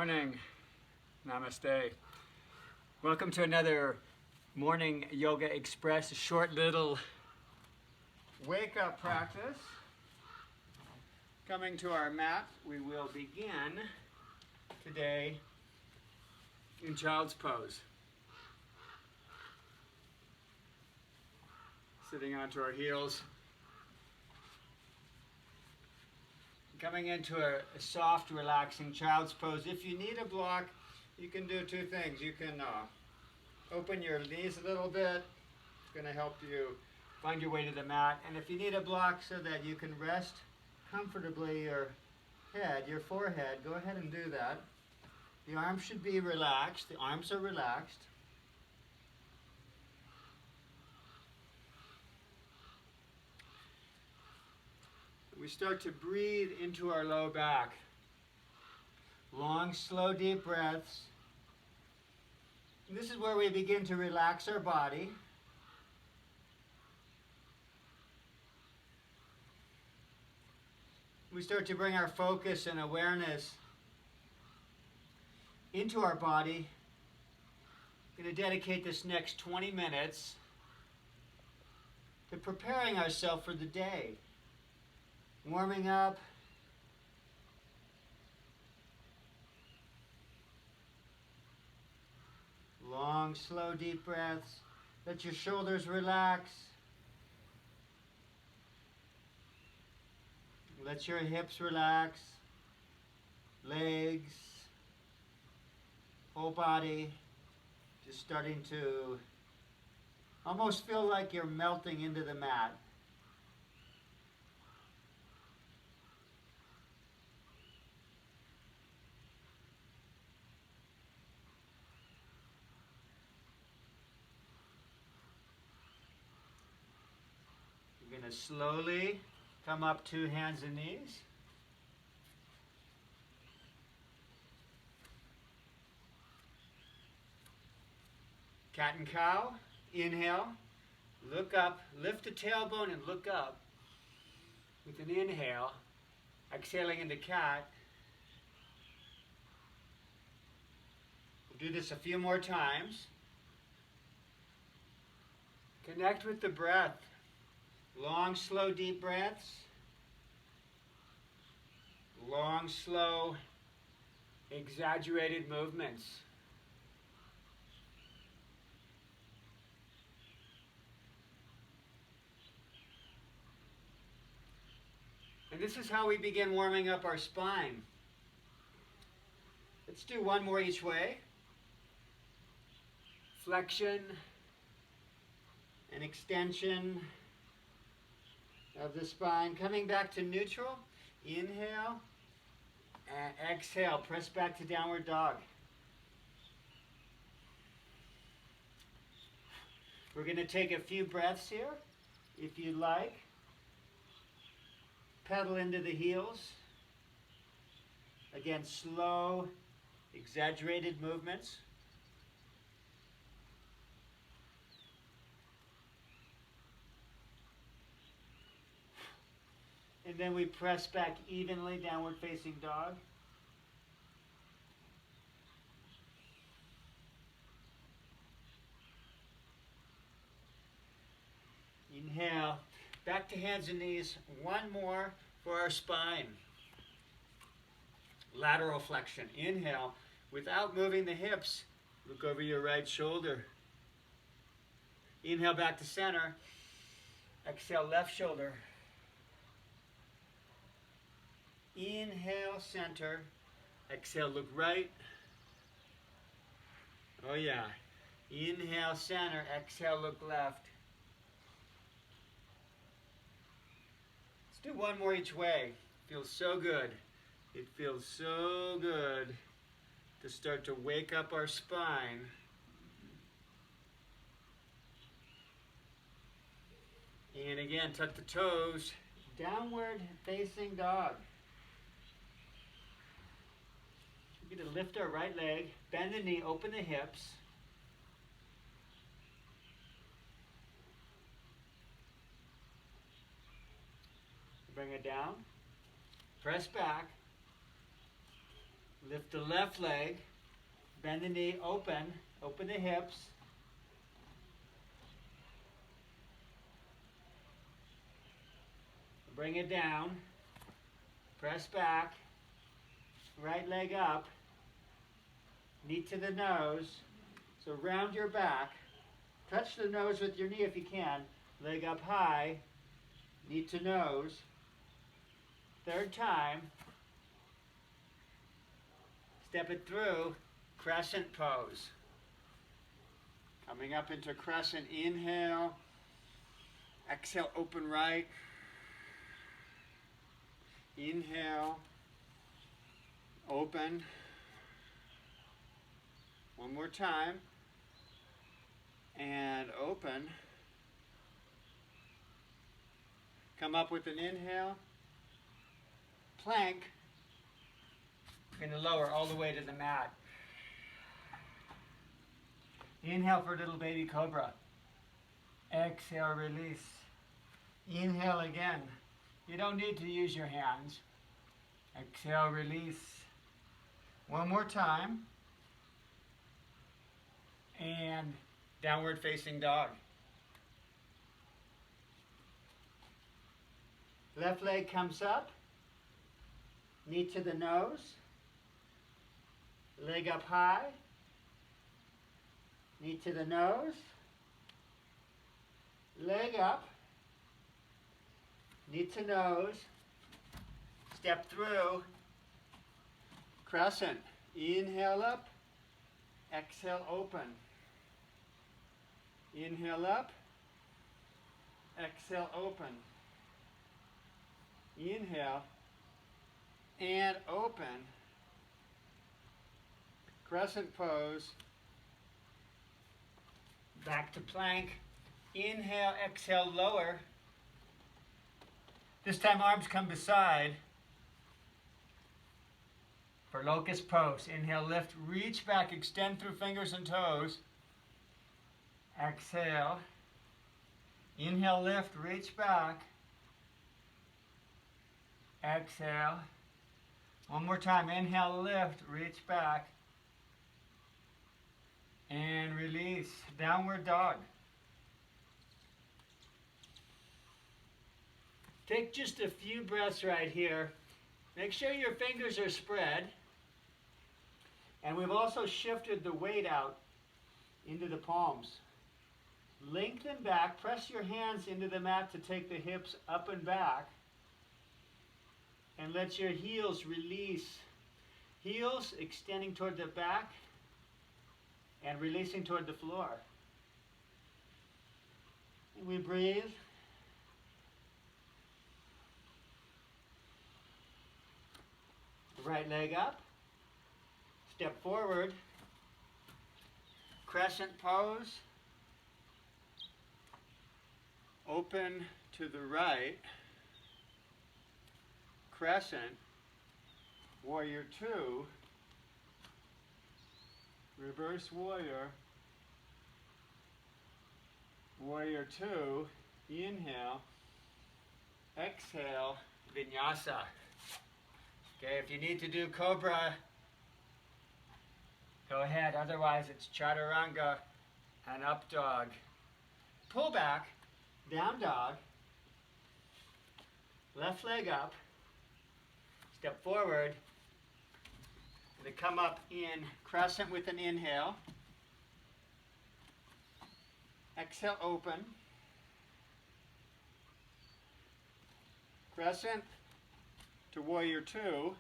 Morning. Namaste. Welcome to another Morning Yoga Express, a short little wake-up practice. Coming to our mat, we will begin today in child's pose. Sitting onto our heels. Coming into a soft, relaxing child's pose. If you need a block, you can do two things. You can open your knees a little bit. It's going to help you find your way to the mat. And if you need a block so that you can rest comfortably your head, your forehead, go ahead and do that. The arms should be relaxed. The arms are relaxed. We start to breathe into our low back. Long, slow, deep breaths. And this is where we begin to relax our body. We start to bring our focus and awareness into our body. I'm going to dedicate this next 20 minutes to preparing ourselves for the day. Warming up. Long, slow, deep breaths. Let your shoulders relax. Let your hips relax. Legs. Whole body. Just starting to almost feel like you're melting into the mat. Slowly come up to hands and knees. Cat and cow. Inhale. Look up. Lift the tailbone and look up. With an inhale. Exhaling into cat. We'll do this a few more times. Connect with the breath. Long, slow, deep breaths. Long, slow, exaggerated movements. And this is how we begin warming up our spine. Let's do one more each way. Flexion and extension of the spine. Coming back to neutral. Inhale and exhale. Press back to downward dog. We're going to take a few breaths here. If you like, pedal into the heels. Again, slow, exaggerated movements. And then we press back evenly, downward facing dog. Inhale. Back to hands and knees. One more for our spine. Lateral flexion. Inhale. Without moving the hips, look over your right shoulder. Inhale back to center. Exhale left shoulder. Inhale, center. Exhale, look right. Oh yeah. Inhale, center. Exhale, look left. Let's do one more each way. Feels so good. It feels so good to start to wake up our spine. And again, tuck the toes. Downward facing dog. We're going to lift our right leg, bend the knee, open the hips. Bring it down. Press back. Lift the left leg, bend the knee, open the hips. Bring it down, press back, right leg up, knee to the nose, so round your back, touch the nose with your knee if you can, leg up high, knee to nose, third time, step it through, crescent pose. Coming up into crescent, inhale, exhale, open right, inhale, open, one more time, and open. Come up with an inhale, plank, you're going to lower all the way to the mat. Inhale for little baby cobra. Exhale, release. Inhale again. You don't need to use your hands. Exhale, release. One more time. And downward facing dog. Left leg comes up. Knee to the nose. Leg up high. Knee to the nose. Leg up. Knee to nose. Step through. Crescent. Inhale up. Exhale, open. Inhale up. Exhale, open. Inhale. And open. Crescent pose. Back to plank. Inhale, exhale, lower. This time arms come beside. For locust pose. Inhale, lift, reach back, extend through fingers and toes. Exhale. Inhale, lift, reach back. Exhale. One more time. Inhale, lift, reach back. And release. Downward dog. Take just a few breaths right here. Make sure your fingers are spread. And we've also shifted the weight out into the palms. Lengthen back. Press your hands into the mat to take the hips up and back. And let your heels release. Heels extending toward the back and releasing toward the floor. And we breathe. Right leg up. Step forward. Crescent pose. Open to the right. Crescent. Warrior two. Reverse warrior. Warrior two. Inhale. Exhale. Vinyasa. Okay, if you need to do cobra, go ahead. Otherwise, it's chaturanga and up dog. Pull back, down dog. Left leg up. Step forward. They come up in crescent with an inhale. Exhale, open. Crescent to warrior two.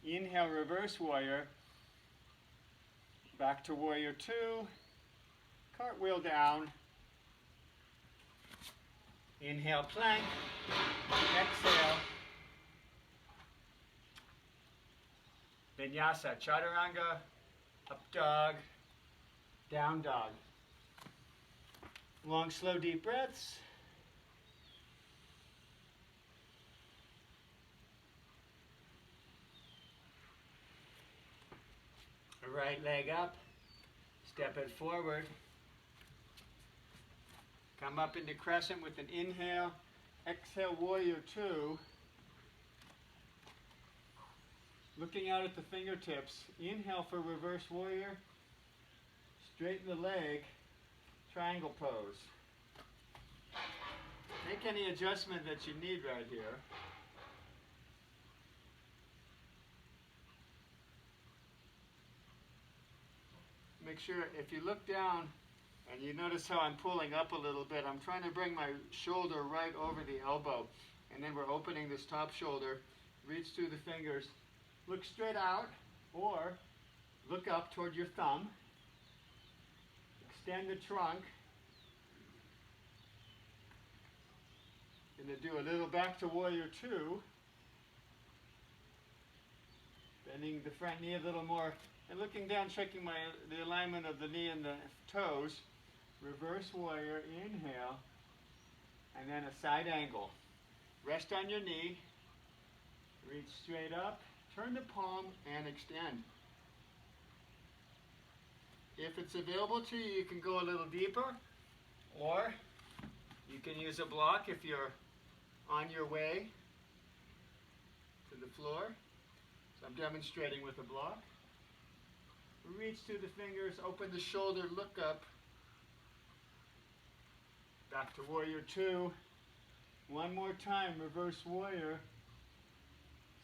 Inhale, reverse warrior. Back to warrior two. Cartwheel down. Inhale, plank. Exhale. Vinyasa, chaturanga, up dog, down dog. Long, slow, deep breaths. Right leg up, step it forward. Come up into crescent with an inhale. Exhale, warrior two. Looking out at the fingertips. Inhale for reverse warrior. Straighten the leg. Triangle pose. Make any adjustment that you need right here. Make sure if you look down and you notice how I'm pulling up a little bit, I'm trying to bring my shoulder right over the elbow. And then we're opening this top shoulder. Reach through the fingers. Look straight out or look up toward your thumb. Extend the trunk. Going to do a little back to warrior two. Bending the front knee a little more. And looking down, checking the alignment of the knee and the toes. Reverse warrior, inhale, and then a side angle. Rest on your knee, reach straight up, turn the palm, and extend. If it's available to you, you can go a little deeper, or you can use a block if you're on your way to the floor. So I'm demonstrating with a block. Reach through the fingers, open the shoulder, look up. Back to warrior two. One more time, reverse warrior.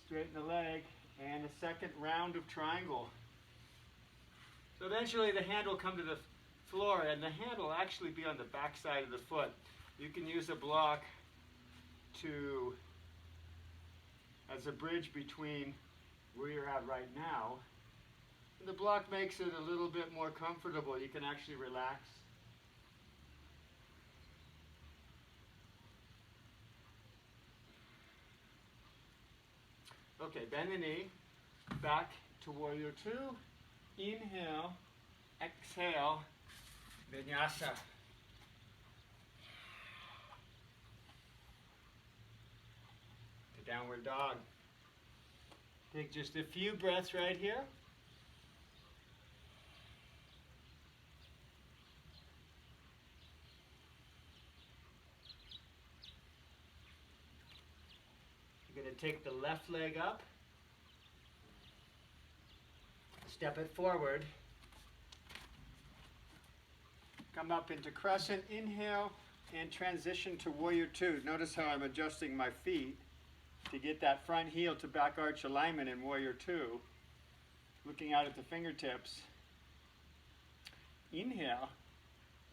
Straighten the leg, and a second round of triangle. So eventually the hand will come to the floor, and the hand will actually be on the back side of the foot. You can use a block as a bridge between where you're at right now. And the block makes it a little bit more comfortable. You can actually relax. Okay, bend the knee, back to warrior two. Inhale, exhale, vinyasa. To downward dog. Take just a few breaths right here. You're going to take the left leg up, step it forward, come up into crescent, inhale, and transition to warrior two. Notice how I'm adjusting my feet to get that front heel to back arch alignment in warrior two. Looking out at the fingertips. Inhale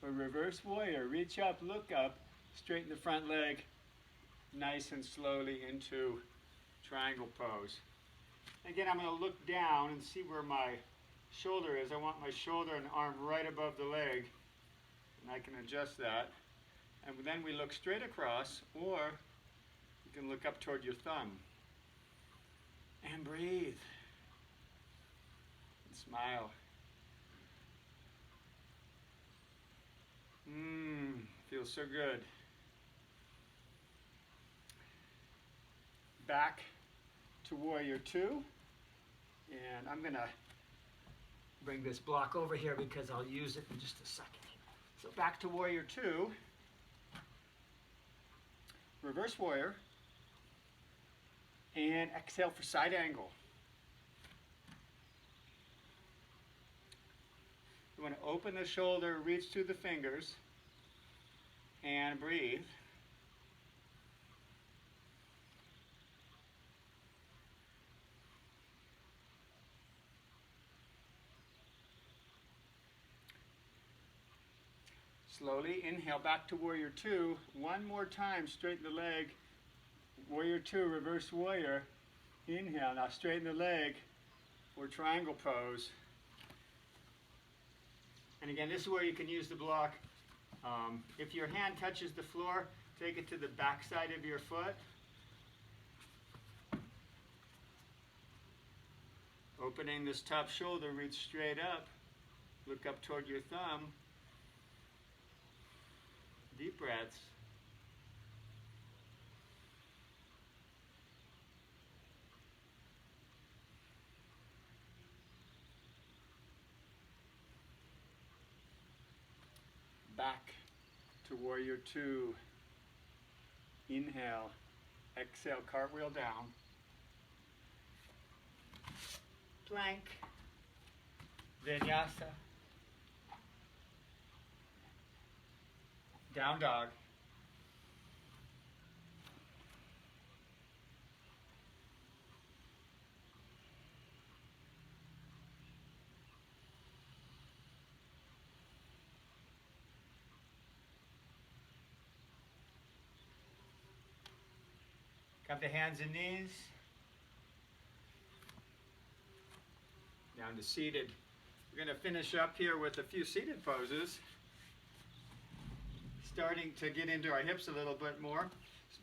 for reverse warrior. Reach up, look up, straighten the front leg nice and slowly into triangle pose. Again, I'm going to look down and see where my shoulder is. I want my shoulder and arm right above the leg, and I can adjust that. And then we look straight across, or you can look up toward your thumb. And breathe. And smile. Feels so good. Back to warrior two. And I'm going to bring this block over here because I'll use it in just a second. So back to warrior two. Reverse warrior. And exhale for side angle. You want to open the shoulder, reach through the fingers, and breathe. Slowly inhale back to warrior two. One more time, straighten the leg. Warrior two, reverse warrior. Inhale, now straighten the leg for triangle pose. And again, this is where you can use the block. If your hand touches the floor, take it to the back side of your foot. Opening this top shoulder, reach straight up. Look up toward your thumb. Deep breaths. Back to warrior two. Inhale, exhale, cartwheel down. plank, vinyasa, down dog. Come to hands and knees. Down to seated. We're going to finish up here with a few seated poses. Starting to get into our hips a little bit more.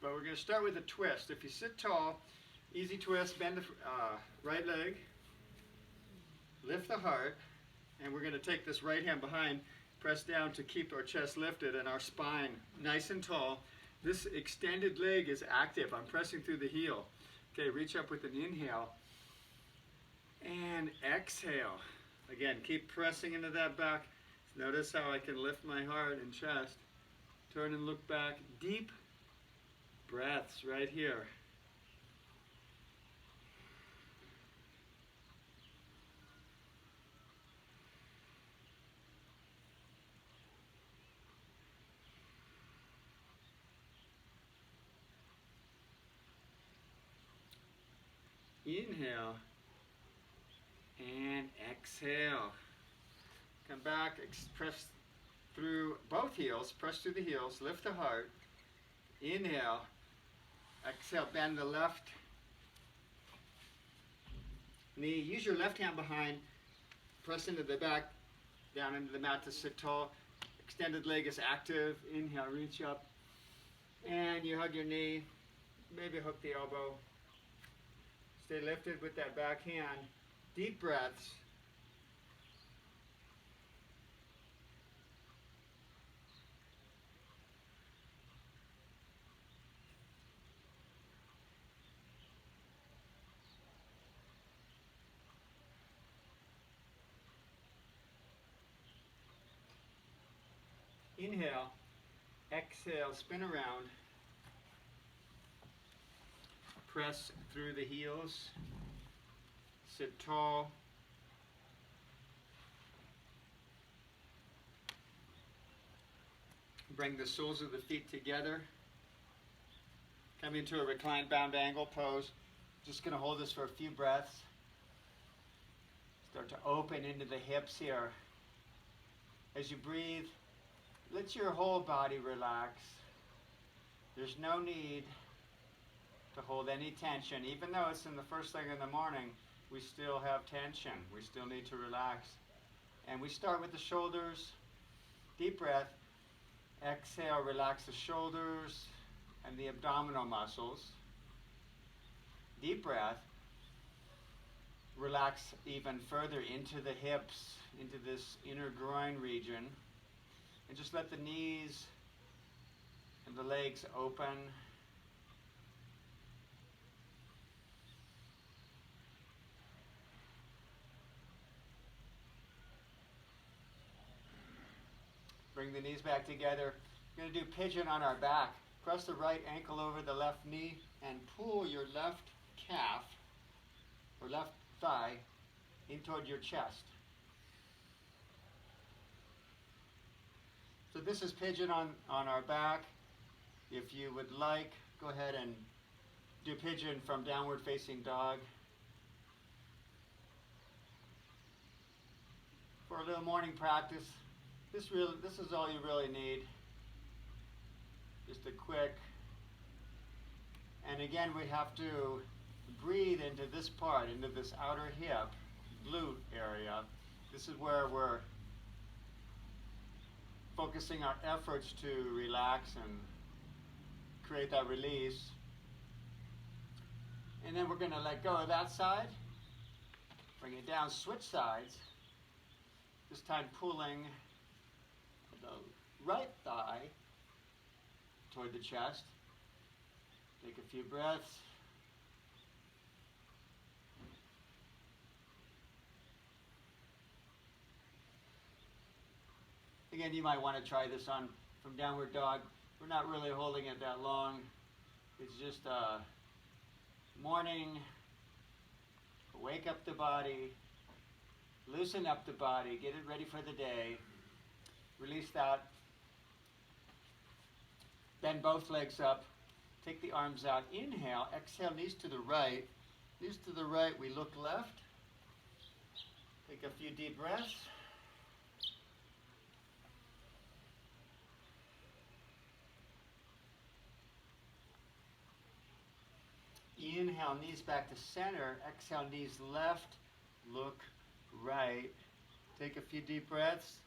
But we're going to start with a twist. If you sit tall, easy twist, bend the right leg, lift the heart, and we're going to take this right hand behind, press down to keep our chest lifted and our spine nice and tall. This extended leg is active. I'm pressing through the heel. Okay, reach up with an inhale and exhale. Again, keep pressing into that back. Notice how I can lift my heart and chest. Turn and look back. Deep breaths right here. Inhale and exhale. Come back, press through both heels, press through the heels, lift the heart. Inhale, exhale, bend the left knee. Use your left hand behind, press into the back, down into the mat to sit tall. Extended leg is active. Inhale, reach up, and you hug your knee, maybe hook the elbow. Stay lifted with that back hand. Deep breaths. Inhale, exhale, spin around. Press through the heels. Sit tall. Bring the soles of the feet together. Come into a reclined bound angle pose. Just going to hold this for a few breaths. Start to open into the hips here. As you breathe, let your whole body relax. There's no need to hold any tension. Even though it's in the first thing in the morning, we still have tension. We still need to relax. And we start with the shoulders. Deep breath. Exhale, relax the shoulders and the abdominal muscles. Deep breath. Relax even further into the hips, into this inner groin region. And just let the knees and the legs open. Bring the knees back together. We're going to do pigeon on our back. Press the right ankle over the left knee and pull your left calf or left thigh in toward your chest. So this is pigeon on our back. If you would like, go ahead and do pigeon from downward facing dog. For a little morning practice, this is all you really need. Just a quick, and again we have to breathe into this part, into this outer hip, glute area. This is where we're focusing our efforts to relax and create that release. And then we're going to let go of that side, bring it down, switch sides, this time pulling the right thigh toward the chest. Take a few breaths. Again, you might want to try this on from downward dog. We're not really holding it that long. It's just a morning Wake up the body, loosen up the body, get it ready for the day. Release that. Bend both legs up. Take the arms out. Inhale, exhale, knees to the right. Knees to the right, we look left. Take a few deep breaths. Inhale, knees back to center. Exhale, knees left, look right. Take a few deep breaths.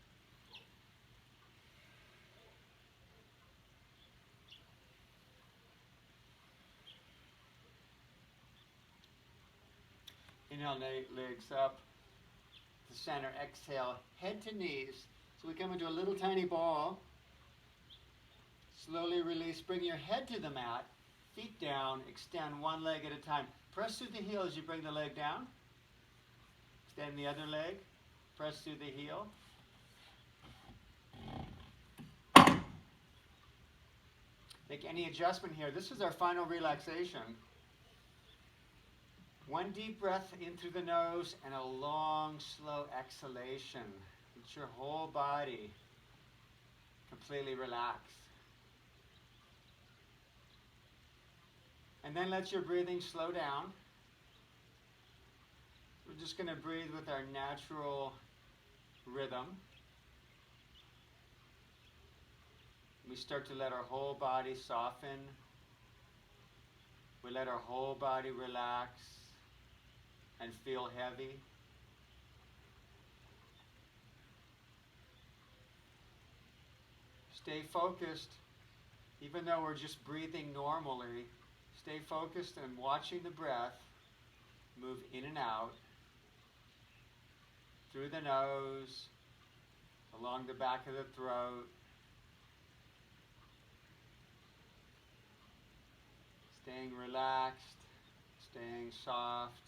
Inhale, legs up to center. Exhale, head to knees. So we come into a little tiny ball. Slowly release. Bring your head to the mat. Feet down. Extend one leg at a time. Press through the heel as you bring the leg down. Extend the other leg. Press through the heel. Make any adjustment here. This is our final relaxation. One deep breath in through the nose and a long, slow exhalation. Let your whole body completely relax. And then let your breathing slow down. We're just going to breathe with our natural rhythm. We start to let our whole body soften. We let our whole body relax and feel heavy. Stay focused, even though we're just breathing normally. Stay focused and watching the breath move in and out through the nose, along the back of the throat. Staying relaxed, staying soft.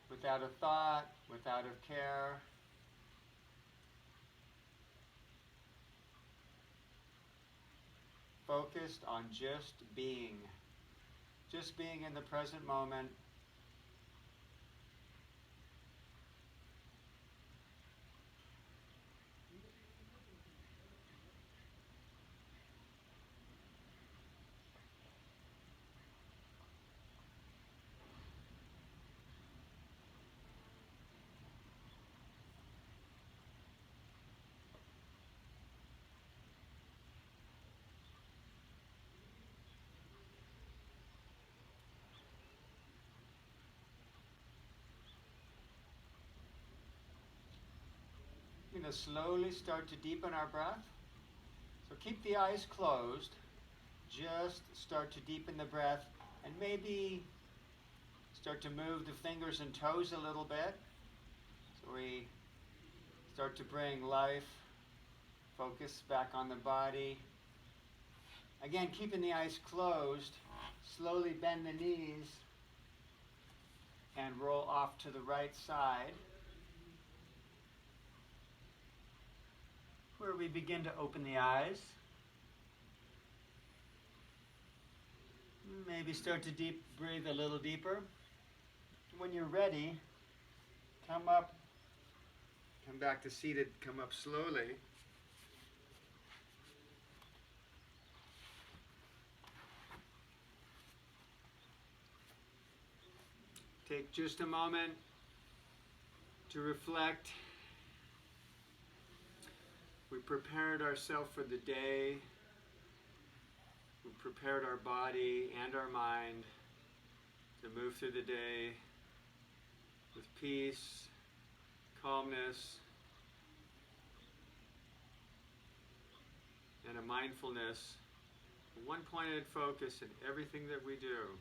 Without a thought, without a care. Focused on just being in the present moment. We're going to slowly start to deepen our breath. So keep the eyes closed. Just start to deepen the breath and maybe start to move the fingers and toes a little bit. So we start to bring life, focus back on the body. Again, keeping the eyes closed, slowly bend the knees and roll off to the right side, where we begin to open the eyes. Maybe start to breathe a little deeper. When you're ready, come back to seated, come up slowly. Take just a moment to reflect. We prepared ourselves for the day. We prepared our body and our mind to move through the day with peace, calmness, and a mindfulness, a one-pointed focus in everything that we do.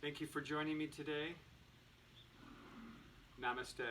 Thank you for joining me today. Namaste.